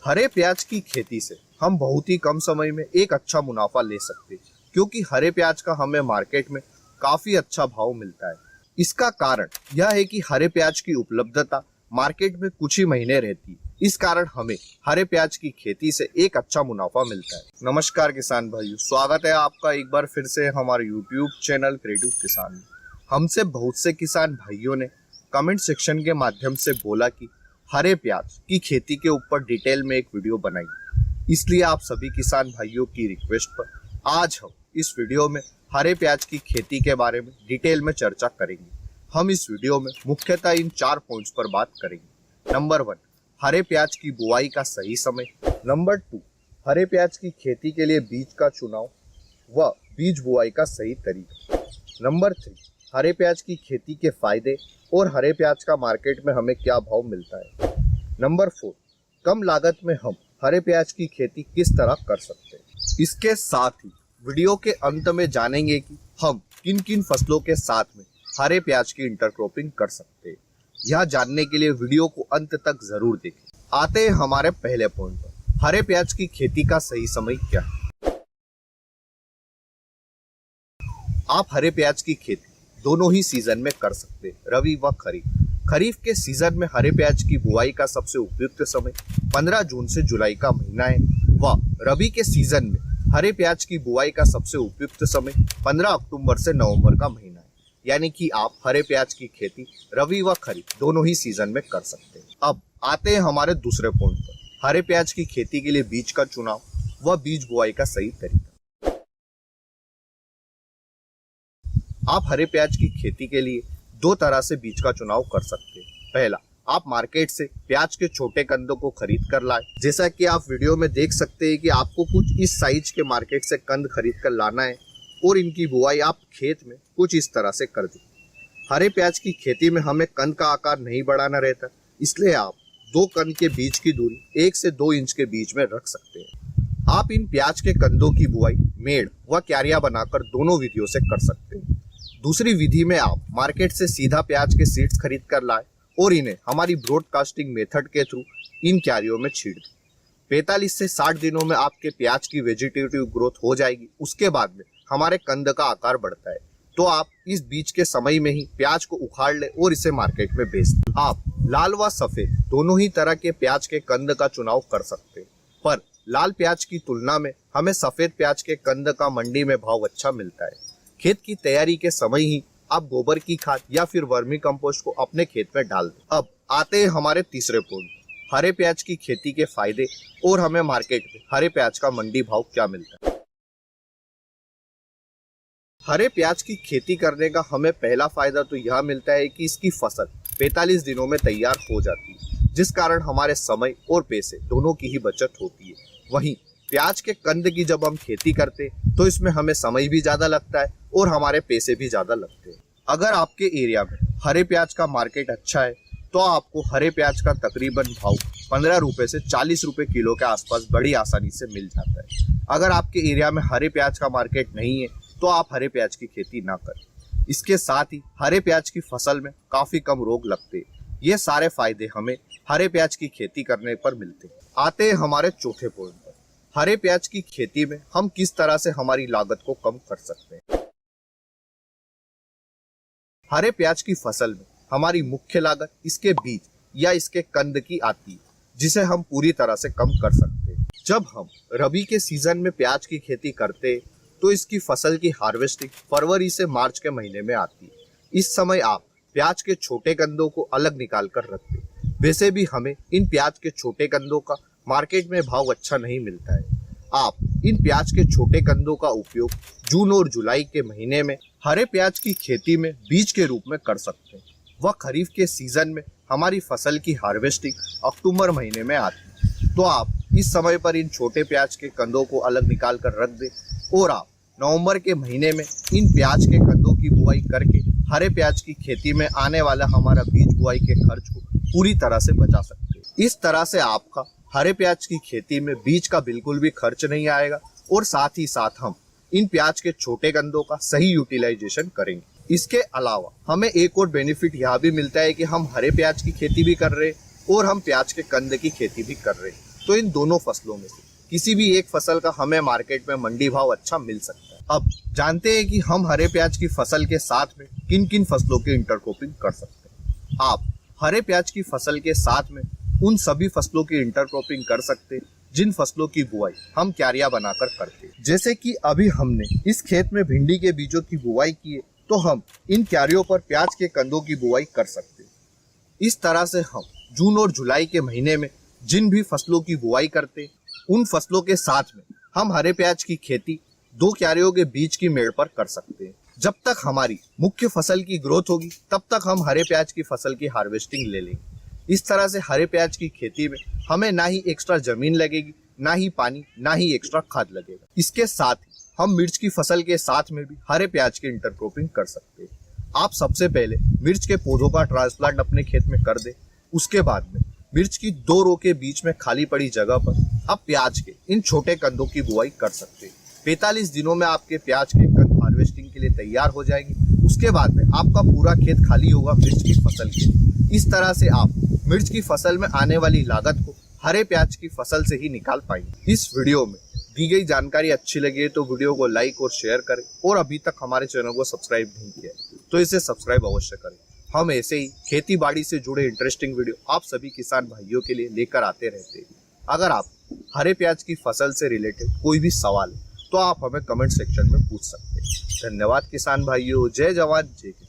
हरे प्याज की खेती से हम बहुत ही कम समय में एक अच्छा मुनाफा ले सकते हैं, क्योंकि हरे प्याज का हमें मार्केट में काफी अच्छा भाव मिलता है। इसका कारण यह है कि हरे प्याज की उपलब्धता मार्केट में कुछ ही महीने रहती है। इस कारण हमें हरे प्याज की खेती से एक अच्छा मुनाफा मिलता है। नमस्कार किसान भाइयों, स्वागत है आपका एक बार फिर से हमारे YouTube चैनल क्रिएटिव किसान में। हमसे बहुत से किसान भाइयों ने कमेंट सेक्शन के माध्यम से बोला कि हरे प्याज की खेती के ऊपर डिटेल में एक वीडियो बनाई। इसलिए आप सभी किसान भाइयों की रिक्वेस्ट पर आज हम इस वीडियो में हरे प्याज की खेती के बारे में डिटेल में चर्चा करेंगे। हम इस वीडियो में मुख्यतः इन 4 पॉइंट्स पर बात करेंगे। नंबर 1, हरे प्याज की बुआई का सही समय। नंबर 2, हरे प्याज की खेती के लिए बीज का चुनाव व बीज बुआई का सही तरीका। नंबर 3, हरे प्याज की खेती के फायदे और हरे प्याज का मार्केट में हमें क्या भाव मिलता है। नंबर 4, कम लागत में हम हरे प्याज की खेती किस तरह कर सकते हैं। इसके साथ ही वीडियो के अंत में जानेंगे कि हम किन किन फसलों के साथ में हरे प्याज की इंटरक्रॉपिंग कर सकते हैं। यह जानने के लिए वीडियो को अंत तक जरूर देखें। आते हैं हमारे पहले पॉइंट पर, हरे प्याज की खेती का सही समय क्या है। आप हरे प्याज की खेती दोनों ही सीजन में कर सकते हैं, रबी व खरीफ। खरीफ के सीजन में हरे प्याज की बुआई का सबसे उपयुक्त समय 15 जून से जुलाई का महीना है व रबी के सीजन में हरे प्याज की बुआई का सबसे उपयुक्त समय 15 अक्टूबर से नवंबर का महीना है। यानी कि आप हरे प्याज की खेती रबी व खरीफ दोनों ही सीजन में कर सकते हैं। अब आते हैं हमारे दूसरे पॉइंट पर, हरे प्याज की खेती के लिए बीज का चुनाव व बीज बुआई का सही तरीका। आप हरे प्याज की खेती के लिए 2 तरह से बीज का चुनाव कर सकते हैं। पहला, आप मार्केट से प्याज के छोटे कंदों को खरीद कर लाएं। जैसा कि आप वीडियो में देख सकते हैं कि आपको कुछ इस साइज के मार्केट से कंद खरीद कर लाना है और इनकी बुआई आप खेत में कुछ इस तरह से कर दें। हरे प्याज की खेती में हमें कंद का आकार नहीं बढ़ाना रहता, इसलिए आप 2 कंद के बीच की दूरी 1 से 2 इंच के बीच में रख सकते हैं। आप इन प्याज के कंदों की बुआई मेड़ व क्यारियां बनाकर दोनों विधियों से कर सकते हैं। दूसरी विधि में आप मार्केट से सीधा प्याज के सीड्स खरीद कर लाए और इन्हें हमारी ब्रॉडकास्टिंग मेथड के थ्रू इन क्यारियों में छींट दें। 45 से 60 दिनों में आपके प्याज की वेजिटेटिव ग्रोथ हो जाएगी। उसके बाद में हमारे कंद का आकार बढ़ता है, तो आप इस बीज के समय में ही प्याज को उखाड़ ले और इसे मार्केट में बेच दें। आप लाल व सफेद दोनों ही तरह के प्याज के कंद का चुनाव कर सकते हैं, पर लाल प्याज की तुलना में हमें सफेद प्याज के कंद का मंडी में भाव अच्छा मिलता है। खेत की तैयारी के समय ही आप गोबर की खाद या फिर वर्मी कंपोस्ट को अपने खेत में डाल दें। अब आते हैं हमारे तीसरे पॉइंट, हरे प्याज की खेती के फायदे और हमें मार्केट में हरे प्याज का मंडी भाव क्या मिलता है। हरे प्याज की खेती करने का हमें पहला फायदा तो यह मिलता है कि इसकी फसल 45 दिनों में तैयार हो जाती है, जिस कारण हमारे समय और पैसे दोनों की ही बचत होती है। वहीं प्याज के कंद की जब हम खेती करते तो इसमें हमें समय भी ज्यादा लगता है और हमारे पैसे भी ज्यादा लगते हैं। अगर आपके एरिया में हरे प्याज का मार्केट अच्छा है तो आपको हरे प्याज का तकरीबन भाव 15 रुपए से 40 रुपए किलो के आसपास बड़ी आसानी से मिल जाता है। अगर आपके एरिया में हरे प्याज का मार्केट नहीं है तो आप हरे प्याज की खेती ना करें। इसके साथ ही हरे प्याज की फसल में काफी कम रोग लगते हैं। ये सारे फायदे हमें हरे प्याज की खेती करने पर मिलते हैं। आते हैं हमारे चौथे पॉइंट पर, हरे प्याज की खेती में हम किस तरह से हमारी लागत को कम कर सकते हैं। हरे प्याज की फसल में हमारी मुख्य लागत इसके बीज या इसके कंद की आती है, जिसे हम पूरी तरह से कम कर सकते हैं। जब हम रबी के सीजन में प्याज की खेती करते हैं तो इसकी फसल की हार्वेस्टिंग फरवरी से मार्च के महीने में आती है। इस समय आप प्याज के छोटे कंदों को अलग निकाल कर रखते हैं। वैसे भी हमें इन प्याज के छोटे कंदों का मार्केट में भाव अच्छा नहीं मिलता है। आप इन प्याज के छोटे कंदों का उपयोग जून और जुलाई के महीने में हरे प्याज की खेती में बीज के रूप में कर सकते हैं। वह खरीफ के सीजन में हमारी फसल की हार्वेस्टिंग अक्टूबर महीने में आती है, तो आप इस समय पर इन छोटे प्याज के कंदों को अलग निकाल कर रख दें और आप नवंबर के महीने में इन प्याज के कंदों की बुआई करके हरे प्याज की खेती में आने वाला हमारा बीज बुआई के खर्च को पूरी तरह से बचा सकते हैं। इस तरह से आपका हरे प्याज की खेती में बीज का बिल्कुल भी खर्च नहीं आएगा और साथ ही साथ हम इन प्याज के छोटे कंदों का सही यूटिलाइजेशन करेंगे। इसके अलावा हमें एक और बेनिफिट यह भी मिलता है कि हम हरे प्याज की खेती भी कर रहे हैं और हम प्याज के कंद की खेती भी कर रहे हैं। तो इन दोनों फसलों में से किसी भी एक फसल का हमें मार्केट में मंडी भाव अच्छा मिल सकता है। अब जानते हैं कि हम हरे प्याज की फसल के साथ में किन किन फसलों की इंटरक्रॉपिंग कर सकते हैं। आप हरे प्याज की फसल के साथ में उन सभी फसलों की इंटरक्रॉपिंग कर सकते हैं जिन फसलों की बुआई हम क्यारियां बनाकर करते हैं। जैसे कि अभी हमने इस खेत में भिंडी के बीजों की बुआई की है, तो हम इन क्यारियों पर प्याज के कंदों की बुआई कर सकते हैं। इस तरह से हम जून और जुलाई के महीने में जिन भी फसलों की बुआई करते हैं, उन फसलों के साथ में हम हरे प्याज की खेती 2 क्यारियों के बीच की मेड़ पर कर सकते हैं। जब तक हमारी मुख्य फसल की ग्रोथ होगी, तब तक हम हरे प्याज की फसल की हार्वेस्टिंग ले लेंगे। इस तरह से हरे प्याज की खेती में हमें ना ही एक्स्ट्रा जमीन लगेगी, ना ही पानी, ना ही एक्स्ट्रा खाद लगेगा। इसके साथ ही हम मिर्च की फसल के साथ में भी हरे प्याज की इंटरक्रॉपिंग कर सकते हैं। आप सबसे पहले मिर्च के पौधों का ट्रांसप्लांट अपने खेत में कर दें। उसके बाद में मिर्च की 2 रो के बीच में खाली पड़ी जगह पर आप प्याज के इन छोटे कंदों की बुआई कर सकते हैं। 45 दिनों में आपके प्याज के कंद हार्वेस्टिंग के लिए तैयार हो जाएंगे। उसके बाद में आपका पूरा खेत खाली होगा मिर्च की फसल के लिए। इस तरह से आप मिर्च की फसल में आने वाली लागत को हरे प्याज की फसल से ही निकाल पाएंगे। इस वीडियो में दी गई जानकारी अच्छी लगी है तो वीडियो को लाइक और शेयर करें, और अभी तक हमारे चैनल को सब्सक्राइब नहीं किया है तो इसे सब्सक्राइब अवश्य करें। हम ऐसे ही खेती बाड़ी से जुड़े इंटरेस्टिंग वीडियो आप सभी किसान भाइयों के लिए लेकर आते रहते हैं। अगर आप हरे प्याज की फसल से रिलेटेड कोई भी सवाल है तो आप हमें कमेंट सेक्शन में पूछ सकते हैं। धन्यवाद किसान भाइयों। जय जवान जय किसान।